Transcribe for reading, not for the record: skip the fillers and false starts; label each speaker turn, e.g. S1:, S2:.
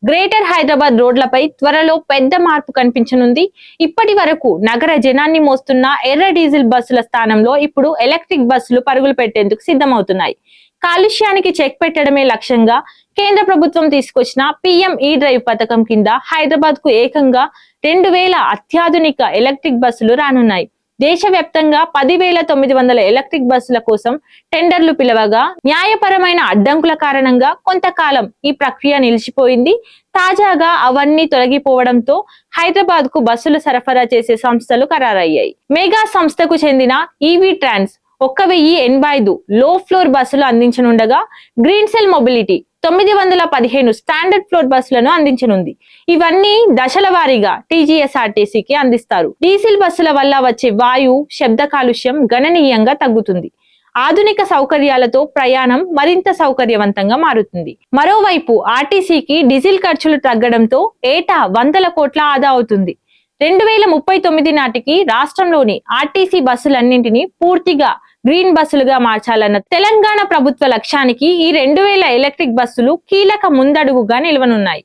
S1: Greater Hyderabad రోడ్లపై త్వరలో పెద్ద మార్పు కనిపించనుంది. ఇప్పటి వరకు నగర జనాన్ని మోస్తున్న ఎర్ర డీజిల్ బస్సుల స్థానంలో ఇప్పుడు ఎలక్ట్రిక్ బస్సులు పరుగులు పెట్టేందుకు సిద్ధమవుతున్నాయి. కాలుష్యానికి చెక్ పెట్టడమే లక్ష్యంగా కేంద్ర ప్రభుత్వం తీసుకొచ్చిన పీఎం ఈ డ్రైవ్ పథకం కింద హైదరాబాద్ కు ఏకంగా 2000 అత్యాధునిక ఎలక్ట్రిక్ బస్సులు రానున్నాయి. దేశవ్యాప్తంగా 10,900 ఎలక్ట్రిక్ బస్సుల కోసం టెండర్లు పిలవగా న్యాయపరమైన అడ్డంకుల కారణంగా కొంతకాలం ఈ ప్రక్రియ నిలిచిపోయింది. తాజాగా అవన్నీ తొలగిపోవడంతో హైదరాబాద్ కు బస్సులు సరఫరా చేసే సంస్థలు ఖరారయ్యాయి. మెగా సంస్థకు చెందిన ఈవీ ట్రాన్స్ 1085 లో ఫ్లోర్ బస్సులు అందించనుండగా Green Cell Mobility 915 standard floor బస్సులను అందించనుంది. ఇవన్నీ దశల వారీగా టీజీఎస్ఆర్టీసీకి అందిస్తారు. డీజిల్ బస్సుల వల్ల వచ్చే వాయు, శబ్ద కాలుష్యం గణనీయంగా తగ్గుతుంది. ఆధునిక సౌకర్యాలతో ప్రయాణం మరింత సౌకర్యవంతంగా మారుతుంది. మరోవైపు ఆర్టీసీకి డీజిల్ ఖర్చులు తగ్గడంతో ఏటా 100 కోట్ల ఆదా అవుతుంది. 2039 నాటికి రాష్ట్రంలోని ఆర్టీసీ బస్సులన్నింటినీ పూర్తిగా గ్రీన్ బస్సులుగా మార్చాలన్న తెలంగాణ ప్రభుత్వ లక్ష్యానికి ఈ 2000 ఎలక్ట్రిక్ బస్సులు కీలక ముందడుగుగా నిలవనున్నాయి.